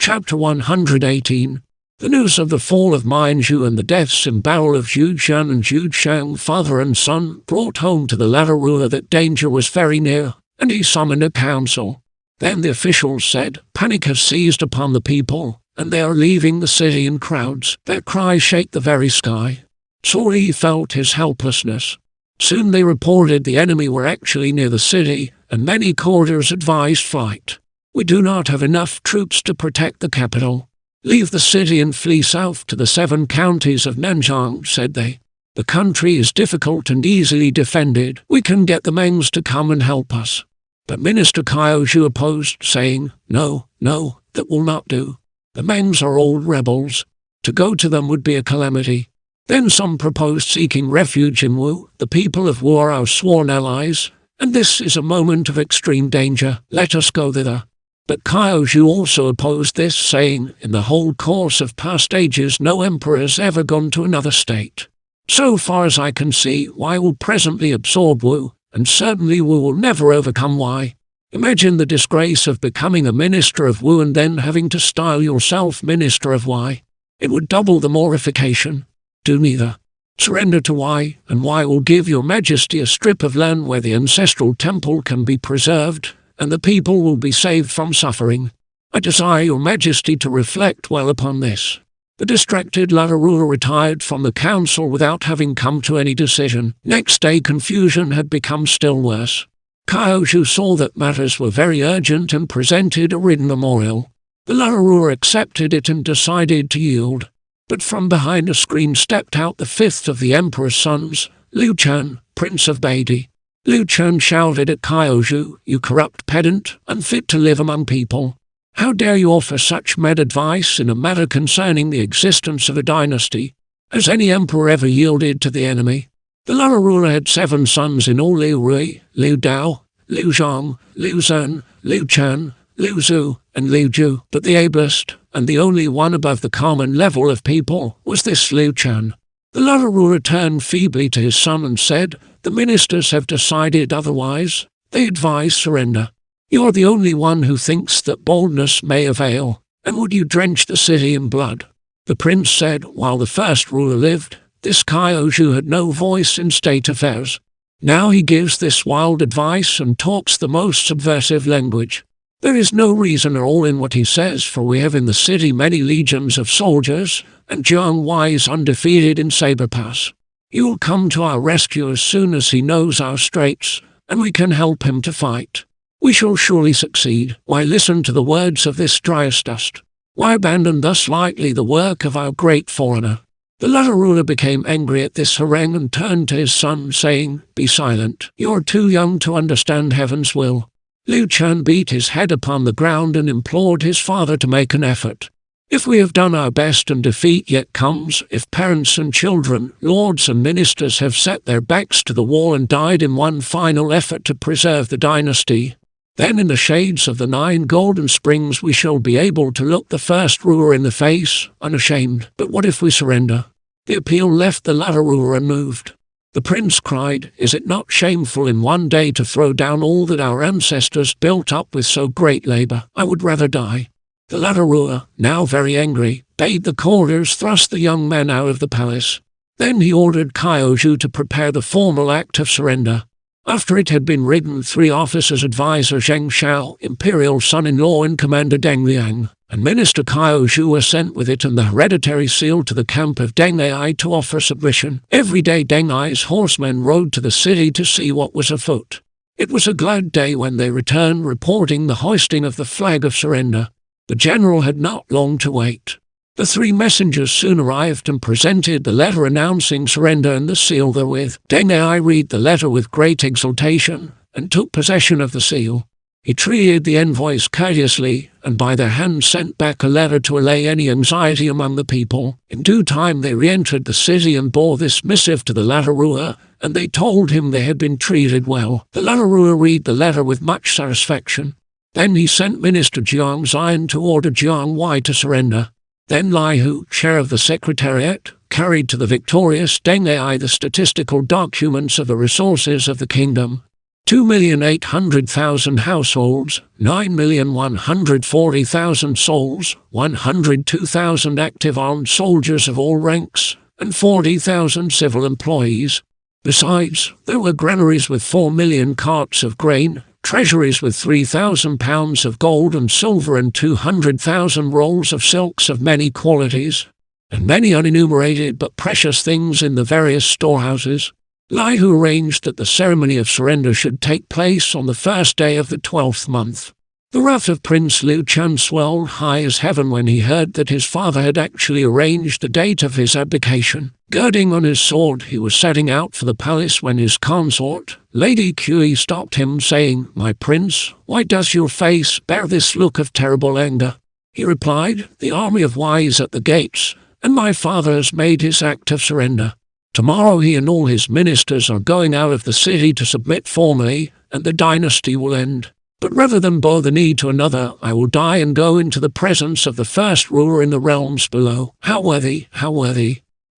Chapter 118. The news of the fall of Minju and the deaths in battle of Zhu Zhan and Zhu Shang, father and son, brought home to the latter ruler that danger was very near, and he summoned a council. Then the officials said, "Panic has seized upon the people, and they are leaving the city in crowds. Their cries shake the very sky." Sorely he felt his helplessness. Soon they reported the enemy were actually near the city, and many courtiers advised flight. "We do not have enough troops to protect the capital. Leave the city and flee south to the 7 counties of Nanjiang," said they. "The country is difficult and easily defended. We can get the Mengs to come and help us." But Minister Kaozhu opposed, saying, No, that will not do. The Mengs are old rebels. To go to them would be a calamity. Then some proposed seeking refuge in Wu. "The people of Wu are our sworn allies, and this is a moment of extreme danger. Let us go thither." But Kaozhu also opposed this, saying, "In the whole course of past ages no emperor has ever gone to another state. So far as I can see, Wei will presently absorb Wu, and certainly Wu will never overcome Wei. Imagine the disgrace of becoming a minister of Wu and then having to style yourself minister of Wei. It would double the mortification. Do neither. Surrender to Wei, and Wei will give your majesty a strip of land where the ancestral temple can be preserved, and the people will be saved from suffering. I desire your majesty to reflect well upon this." The distracted latter ruler retired from the council without having come to any decision. Next day confusion had become still worse. Kaozhu saw that matters were very urgent and presented a written memorial. The latter ruler accepted it and decided to yield. But from behind a screen stepped out the 5th of the emperor's sons, Liu Chen, prince of Beidi. Liu Chen shouted at Kaozhu, "You corrupt pedant, unfit to live among people. How dare you offer such mad advice in a matter concerning the existence of a dynasty? Has any emperor ever yielded to the enemy?" The latter ruler had 7 sons in all: Liu Rui, Liu Dao, Liu Zhong, Liu Zhen, Liu Chen, Liu Zhu, and Liu Ju. But the ablest, and the only one above the common level of people, was this Liu Chen. The latter ruler turned feebly to his son and said, "The ministers have decided otherwise. They advise surrender. You are the only one who thinks that boldness may avail, and would you drench the city in blood?" The prince said, "While the first ruler lived, this Kaozhu had no voice in state affairs. Now he gives this wild advice and talks the most subversive language. There is no reason at all in what he says, for we have in the city many legions of soldiers, and Jiang Wei is undefeated in Saber Pass. He will come to our rescue as soon as he knows our straits, and we can help him to fight. We shall surely succeed. Why listen to the words of this dryasdust? Why abandon thus lightly the work of our great foreigner?" The latter ruler became angry at this harangue and turned to his son, saying, "Be silent. You are too young to understand heaven's will." Liu Chen beat his head upon the ground and implored his father to make an effort. "If we have done our best and defeat yet comes, if parents and children, lords and ministers have set their backs to the wall and died in one final effort to preserve the dynasty, then in the shades of the 9 golden springs we shall be able to look the first ruler in the face, unashamed. But what if we surrender?" The appeal left the latter ruler unmoved. The prince cried, "Is it not shameful in one day to throw down all that our ancestors built up with so great labor? I would rather die." The latter ruler, now very angry, bade the courtiers thrust the young men out of the palace. Then he ordered Kaozhu to prepare the formal act of surrender. After it had been written, 3 officers advisor Zheng Xiao, imperial son-in-law, and Commander Deng Liang, and Minister Kaozhu were sent with it and the hereditary seal to the camp of Deng Ai to offer submission. Every day Deng Ai's horsemen rode to the city to see what was afoot. It was a glad day when they returned reporting the hoisting of the flag of surrender. The general had not long to wait. The 3 messengers soon arrived and presented the letter announcing surrender and the seal therewith. Deng Ai read the letter with great exultation, and took possession of the seal. He treated the envoys courteously, and by their hands sent back a letter to allay any anxiety among the people. In due time they re-entered the city and bore this missive to the latter ruler, and they told him they had been treated well. The latter ruler read the letter with much satisfaction. Then he sent Minister Jiang Zian to order Jiang Wei to surrender. Then Lai Hu, chair of the Secretariat, carried to the victorious Deng Ai the statistical documents of the resources of the kingdom. 2,800,000 households, 9,140,000 souls, 102,000 active armed soldiers of all ranks, and 40,000 civil employees. Besides, there were granaries with 4 million carts of grain, treasuries with 3,000 pounds of gold and silver and 200,000 rolls of silks of many qualities, and many unenumerated but precious things in the various storehouses. Lai Hu arranged that the ceremony of surrender should take place on the first day of the 12th month. The wrath of Prince Liu Chan swelled high as heaven when he heard that his father had actually arranged the date of his abdication. Girding on his sword, he was setting out for the palace when his consort, Lady Kui, stopped him, saying, "My prince, why does your face bear this look of terrible anger?" He replied, "The army of Wei is at the gates, and my father has made his act of surrender. Tomorrow he and all his ministers are going out of the city to submit formally, and the dynasty will end. But rather than bow the knee to another, I will die and go into the presence of the first ruler in the realms below." How worthy,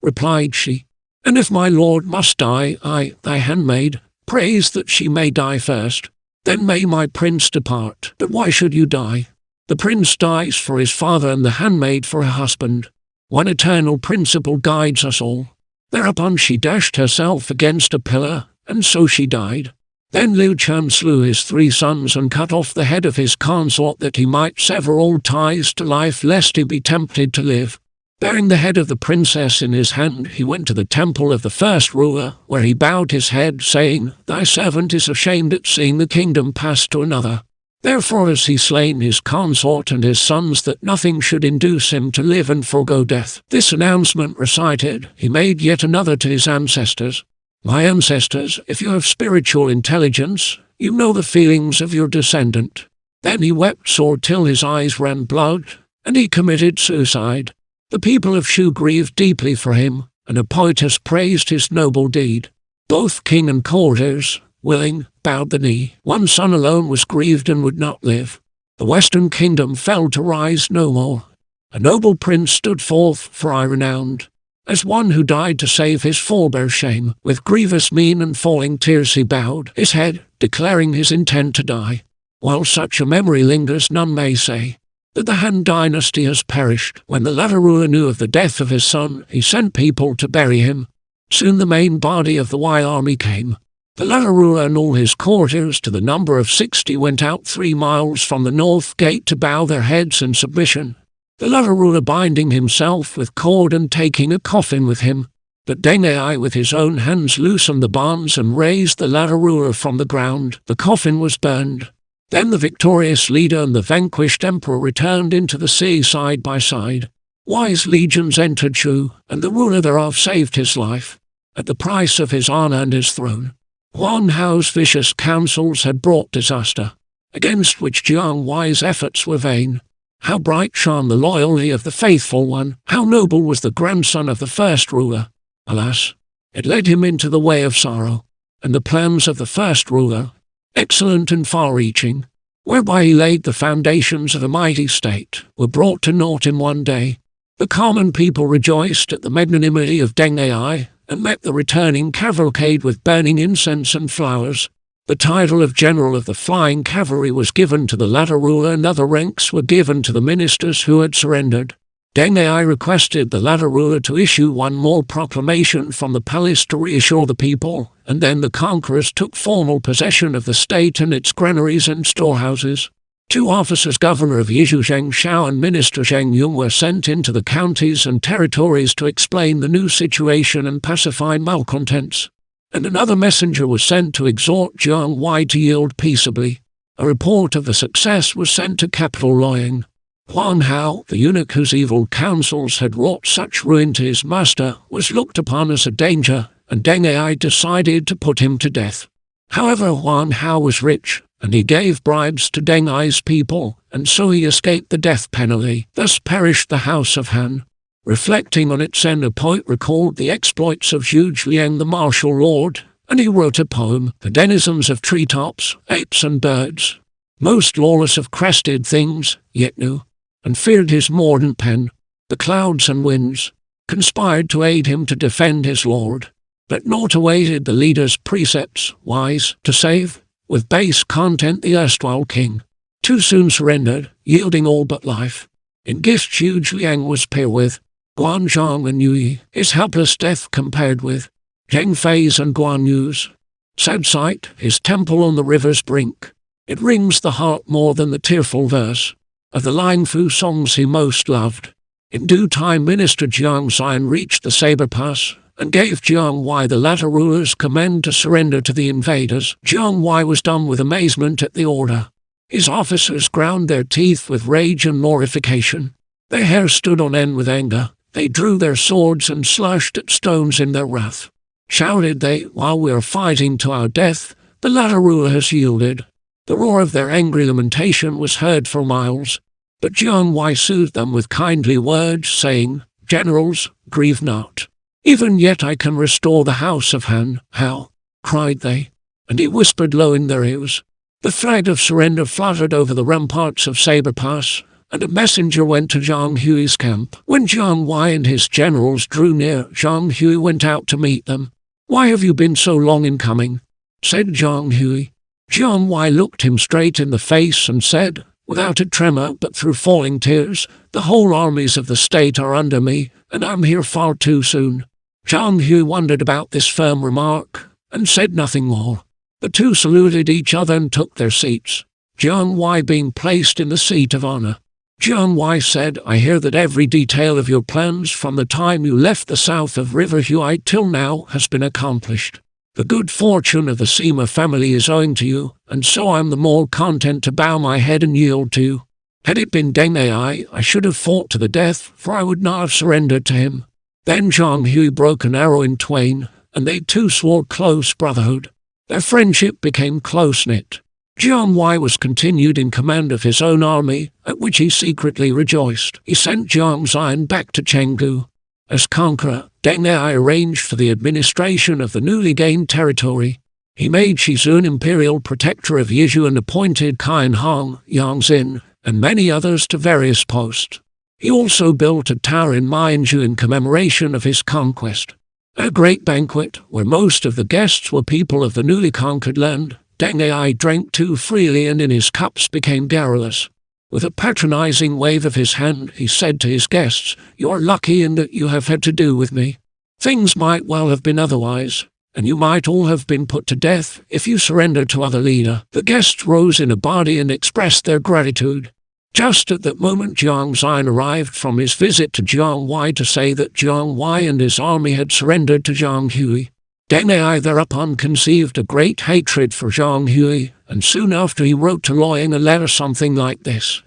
replied she. "And if my lord must die, I, thy handmaid, prays that she may die first. Then may my prince depart. But why should you die? The prince dies for his father and the handmaid for her husband. One eternal principle guides us all." Thereupon she dashed herself against a pillar, and so she died. Then Liu Chan slew his 3 sons and cut off the head of his consort that he might sever all ties to life lest he be tempted to live. Bearing the head of the princess in his hand, he went to the temple of the first ruler, where he bowed his head, saying, "Thy servant is ashamed at seeing the kingdom pass to another. Therefore has he slain his consort and his sons that nothing should induce him to live and forego death." This announcement recited, he made yet another to his ancestors. "My ancestors, if you have spiritual intelligence, you know the feelings of your descendant." Then he wept sore till his eyes ran blood, and he committed suicide. The people of Shu grieved deeply for him, and a poetess praised his noble deed. Both king and courtiers, willing, bowed the knee. One son alone was grieved and would not live. The western kingdom fell to rise no more. A noble prince stood forth, for I renowned, as one who died to save his forbear shame. With grievous mien and falling tears he bowed his head, declaring his intent to die. While such a memory lingers, none may say that the Han dynasty has perished. When the latter ruler knew of the death of his son, he sent people to bury him. Soon the main body of the Wei army came. The latter ruler and all his courtiers, to the number of 60, went out 3 miles from the north gate to bow their heads in submission, the latter ruler binding himself with cord and taking a coffin with him. But Deng Ai with his own hands loosened the bonds and raised the latter ruler from the ground. The coffin was burned. Then the victorious leader and the vanquished emperor returned into the sea side by side. Wise legions entered Shu, and the ruler thereof saved his life, at the price of his honor and his throne. Huan Hao's vicious counsels had brought disaster, against which Jiang Wei's efforts were vain. How bright shone the loyalty of the faithful one! How noble was the grandson of the first ruler! Alas, it led him into the way of sorrow, and the plans of the first ruler, excellent and far-reaching, whereby he laid the foundations of a mighty state, were brought to naught in one day. The common people rejoiced at the magnanimity of Deng Ai, and met the returning cavalcade with burning incense and flowers. The title of General of the Flying Cavalry was given to the latter ruler, and other ranks were given to the ministers who had surrendered. Deng Ai requested the latter ruler to issue one more proclamation from the palace to reassure the people, and then the conquerors took formal possession of the state and its granaries and storehouses. 2 officers, Governor of Yizhu Zheng Shao and Minister Zheng Yung, were sent into the counties and territories to explain the new situation and pacify malcontents. And another messenger was sent to exhort Jiang Wei to yield peaceably. A report of the success was sent to capital Luoyang. Huan Hao, the eunuch whose evil counsels had wrought such ruin to his master, was looked upon as a danger, and Deng Ai decided to put him to death. However, Huan Hao was rich, and he gave bribes to Deng Ai's people, and so he escaped the death penalty. Thus perished the house of Han. Reflecting on its end, a poet recalled the exploits of Zhu Zhiliang the martial lord, and he wrote a poem, "The denizens of treetops, apes and birds, most lawless of crested things, yet knew and feared his mordant pen. The clouds and winds conspired to aid him to defend his lord, but naught awaited the leader's precepts, wise to save, with base content the erstwhile king too soon surrendered, yielding all but life. In gift Xu Jiang was paired with Guanzhong and Yui, his helpless death compared with Zheng Fei's and Guan Yu's. Sad sight, his temple on the river's brink. It wrings the heart more than the tearful verse of the Line Fu songs he most loved. In due time Minister Jiang Xian reached the Saber Pass and gave Jiang Wei the latter ruler's command to surrender to the invaders. Jiang Wei was dumb with amazement at the order. His officers ground their teeth with rage and mortification. Their hair stood on end with anger. They drew their swords and slashed at stones in their wrath. Shouted they, "While we are fighting to our death, the latter ruler has yielded." The roar of their angry lamentation was heard for miles. But Jiang Wei soothed them with kindly words, saying, "Generals, grieve not. Even yet I can restore the house of Han." "How?" cried they. And he whispered low in their ears. The flag of surrender fluttered over the ramparts of Saber Pass, and a messenger went to Zhang Hui's camp. When Jiang Wei and his generals drew near, Zhang Hui went out to meet them. "Why have you been so long in coming?" said Zhang Hui. Jiang Wei looked him straight in the face and said, without a tremor but through falling tears, "The whole armies of the state are under me, and I'm here far too soon." Zhang Hui wondered about this firm remark, and said nothing more. The two saluted each other and took their seats, Jiang Wei being placed in the seat of honor. Jiang Wei said, "I hear that every detail of your plans from the time you left the south of River Huai till now has been accomplished. The good fortune of the Sima family is owing to you, and so I am the more content to bow my head and yield to you. Had it been Deng Ai, I should have fought to the death, for I would not have surrendered to him." Then Zhang Hui broke an arrow in twain, and they two swore close brotherhood. Their friendship became close-knit. Jiang Wei was continued in command of his own army, at which he secretly rejoiced. He sent Jiang Xian back to Chengdu. As conqueror, Deng Ai arranged for the administration of the newly gained territory. He made Shizun imperial protector of Yizhu and appointed Qian Hong, Yang Xin, and many others to various posts. He also built a tower in Minju in commemoration of his conquest. At a great banquet, where most of the guests were people of the newly conquered land, Deng Ai drank too freely and in his cups became garrulous. With a patronizing wave of his hand, he said to his guests, "You are lucky in that you have had to do with me. Things might well have been otherwise, and you might all have been put to death if you surrendered to other leader." The guests rose in a body and expressed their gratitude. Just at that moment Jiang Xian arrived from his visit to Jiang Wei to say that Jiang Wei and his army had surrendered to Zhang Hui. Deng Ai thereupon conceived a great hatred for Zhang Hui, and soon after he wrote to Luoyang a letter something like this: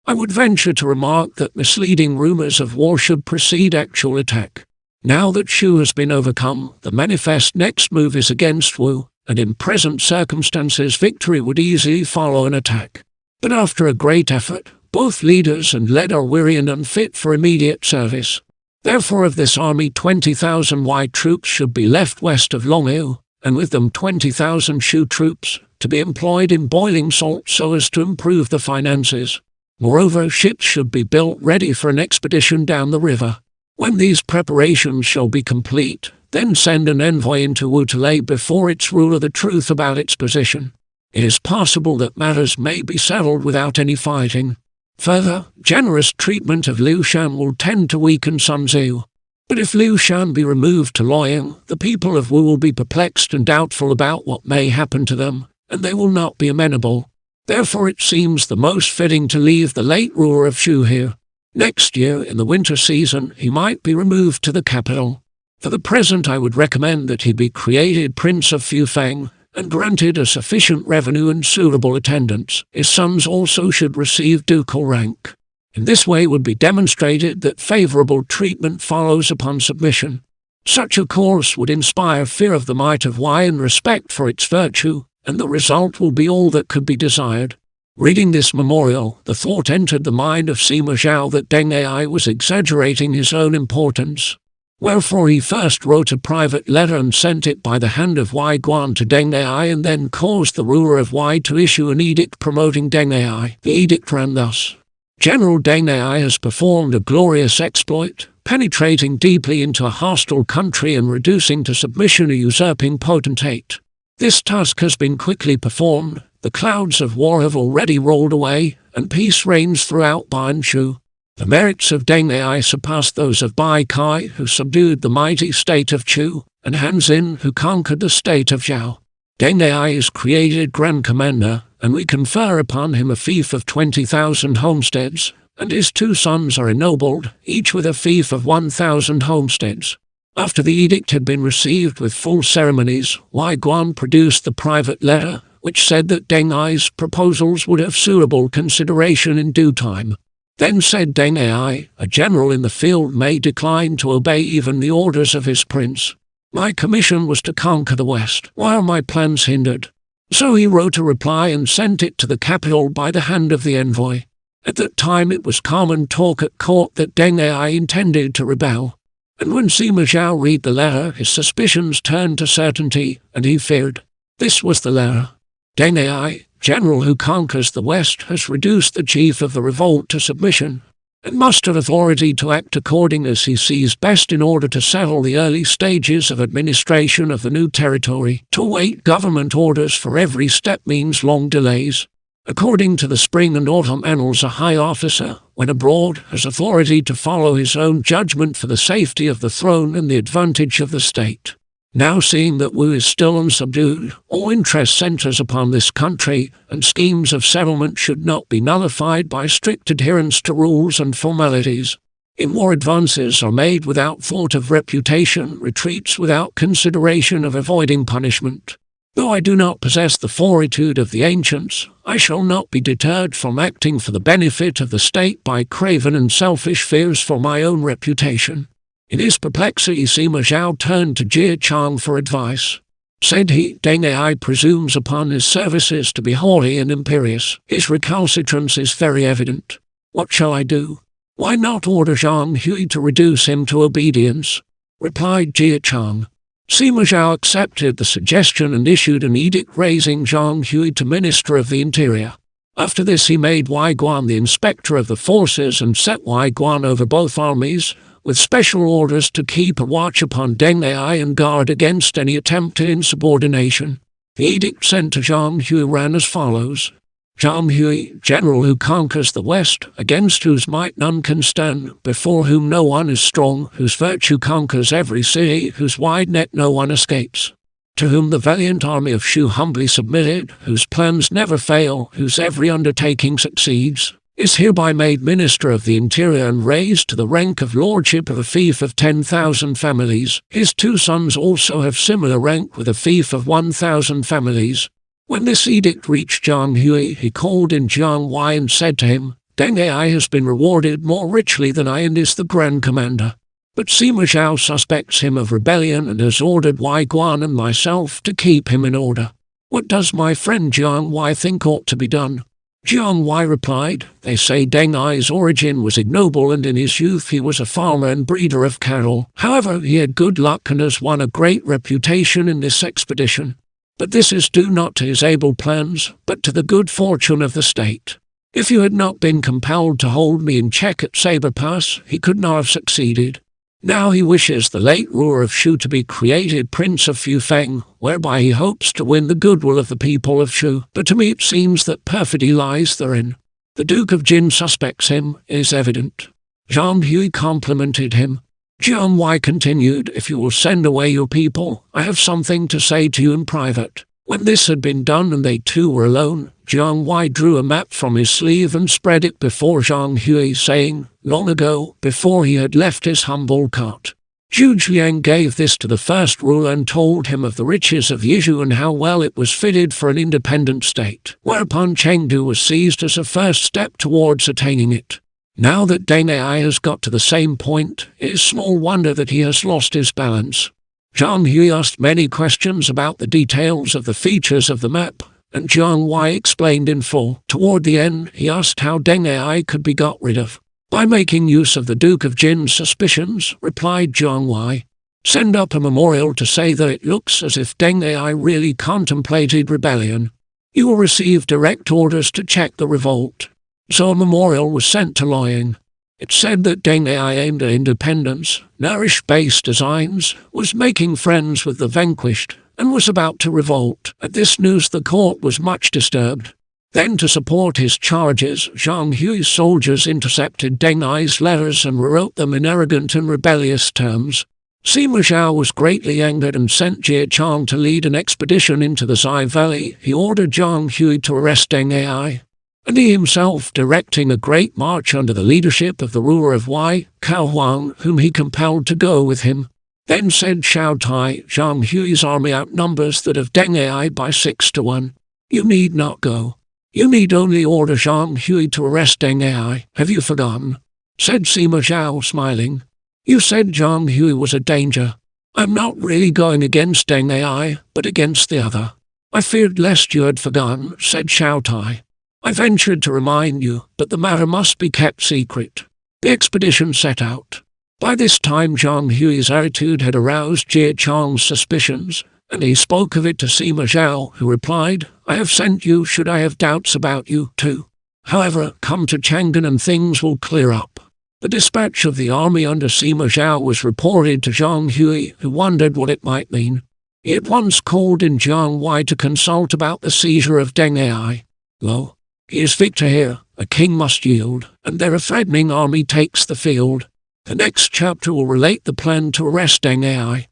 "I would venture to remark that misleading rumors of war should precede actual attack. Now that Shu has been overcome, the manifest next move is against Wu, and in present circumstances victory would easily follow an attack. But after a great effort, both leaders and led are weary and unfit for immediate service. Therefore of this army 20,000 white troops should be left west of Longyu, and with them 20,000 Shu troops, to be employed in boiling salt so as to improve the finances. Moreover, ships should be built ready for an expedition down the river. When these preparations shall be complete, then send an envoy into Wu to lay before its ruler the truth about its position. It is possible that matters may be settled without any fighting. Further, generous treatment of Liu Shan will tend to weaken Sun Tzu. But if Liu Shan be removed to Luoyang, the people of Wu will be perplexed and doubtful about what may happen to them, and they will not be amenable. Therefore it seems the most fitting to leave the late ruler of Shu here. Next year, in the winter season, he might be removed to the capital. For the present I would recommend that he be created Prince of Fufang, and granted a sufficient revenue and suitable attendance. His sons also should receive ducal rank. In this way would be demonstrated that favorable treatment follows upon submission. Such a course would inspire fear of the might of Wei and respect for its virtue, and the result will be all that could be desired." Reading this memorial, the thought entered the mind of Sima Zhao that Deng Ai was exaggerating his own importance. Wherefore he first wrote a private letter and sent it by the hand of Wei Guan to Deng Ai, and then caused the ruler of Wei to issue an edict promoting Deng Ai. The edict ran thus: "General Deng Ai has performed a glorious exploit, penetrating deeply into a hostile country and reducing to submission a usurping potentate. This task has been quickly performed. The clouds of war have already rolled away, and peace reigns throughout Banshu. The merits of Deng Ai surpass those of Bai Kai, who subdued the mighty state of Chu, and Han Xin, who conquered the state of Zhao. Deng Ai is created Grand Commander, and we confer upon him a fief of 20,000 homesteads, and his 2 sons are ennobled, each with a fief of 1,000 homesteads. After the edict had been received with full ceremonies, Wai Guan produced the private letter, which said that Deng Ai's proposals would have suitable consideration in due time. Then said Deng Ai, a general in the field may decline to obey even the orders of his prince. My commission was to conquer the West, while my plans hindered. So he wrote a reply and sent it to the capital by the hand of the envoy. At that time it was common talk at court that Deng Ai intended to rebel. And when Sima Zhao read the letter, his suspicions turned to certainty, and he feared. This was the letter. Deng Ai, general who conquers the West, has reduced the chief of the revolt to submission, and must have authority to act according as he sees best in order to settle the early stages of administration of the new territory. To await government orders for every step means long delays. According to the spring and autumn annals, a high officer, when abroad, has authority to follow his own judgment for the safety of the throne and the advantage of the state. Now seeing that Wu is still unsubdued, all interest centers upon this country, and schemes of settlement should not be nullified by strict adherence to rules and formalities. In war, advances are made without thought of reputation, retreats without consideration of avoiding punishment. Though I do not possess the fortitude of the ancients, I shall not be deterred from acting for the benefit of the state by craven and selfish fears for my own reputation. In his perplexity, Sima Zhao turned to Jie Chang for advice. Said he, Deng Ai presumes upon his services to be haughty and imperious. His recalcitrance is very evident. What shall I do? Why not order Zhang Hui to reduce him to obedience? Replied Jie Chang. Sima Zhao accepted the suggestion and issued an edict raising Zhang Hui to Minister of the Interior. After this he made Wai Guan the inspector of the forces and set Wai Guan over both armies, with special orders to keep a watch upon Deng Ai and guard against any attempt at insubordination. The edict sent to Zhang Hui ran as follows. Zhang Hui, general who conquers the West, against whose might none can stand, before whom no one is strong, whose virtue conquers every city, whose wide net no one escapes. To whom the valiant army of Shu humbly submitted, whose plans never fail, whose every undertaking succeeds, is hereby made Minister of the Interior and raised to the rank of lordship of a fief of 10,000 families. His 2 sons also have similar rank with a fief of 1,000 families. When this edict reached Zhang Hui, he called in Jiang Wai and said to him, Deng Ai has been rewarded more richly than I and is the Grand Commander. But Sima Zhao suspects him of rebellion and has ordered Wai Guan and myself to keep him in order. What does my friend Jiang Wai think ought to be done? Jiang Wai replied, They say Deng Ai's origin was ignoble and in his youth he was a farmer and breeder of cattle. However, he had good luck and has won a great reputation in this expedition. But this is due not to his able plans, but to the good fortune of the state. If you had not been compelled to hold me in check at Saber Pass, he could not have succeeded. Now he wishes the late ruler of Shu to be created Prince of Fufeng, whereby he hopes to win the goodwill of the people of Shu, but to me it seems that perfidy lies therein. The Duke of Jin suspects him, it is evident. Zhang Hui complimented him. Jiang Wai continued, If you will send away your people, I have something to say to you in private. When this had been done and they 2 were alone, Jiang Wai drew a map from his sleeve and spread it before Zhang Hui, saying, Long ago, before he had left his humble cot, Zhu Jiang gave this to the first ruler and told him of the riches of Yizhu and how well it was fitted for an independent state, whereupon Chengdu was seized as a first step towards attaining it. Now that Deng Ai has got to the same point, it is small wonder that he has lost his balance. Zhang Hui asked many questions about the details of the features of the map, and Jiang Wai explained in full. Toward the end, he asked how Deng Ai could be got rid of. By making use of the Duke of Jin's suspicions, replied Jiang Wai. Send up a memorial to say that it looks as if Deng Ai really contemplated rebellion. You will receive direct orders to check the revolt. So a memorial was sent to Luoyang. It said that Deng Ai aimed at independence, nourished base designs, was making friends with the vanquished, and was about to revolt. At this news the court was much disturbed. Then, to support his charges, Zhang Hui's soldiers intercepted Deng Ai's letters and rewrote them in arrogant and rebellious terms. Sima Zhao was greatly angered and sent Jie Chang to lead an expedition into the Zai Valley. He ordered Zhang Hui to arrest Deng Ai, and he himself directing a great march under the leadership of the ruler of Wei, Cao Huang, whom he compelled to go with him. Then said Xiao Tai, Zhang Hui's army outnumbers that of Deng Ai by 6 to 1. You need not go. You need only order Zhang Hui to arrest Deng Ai. Have you forgotten? Said Sima Zhao, smiling. You said Zhang Hui was a danger. I'm not really going against Deng Ai, but against the other. I feared lest you had forgotten, said Xiao Tai. I ventured to remind you, but the matter must be kept secret. The expedition set out. By this time Zhang Hui's attitude had aroused Jie Chang's suspicions, and he spoke of it to Sima Zhao, who replied, I have sent you should I have doubts about you, too. However, come to Chang'an and things will clear up. The dispatch of the army under Sima Zhao was reported to Zhang Hui, who wondered what it might mean. He at once called in Jiang Wei to consult about the seizure of Deng Ai. Lo, he is victor here, a king must yield, and their fattening army takes the field. The next chapter will relate the plan to arrest Deng Ai.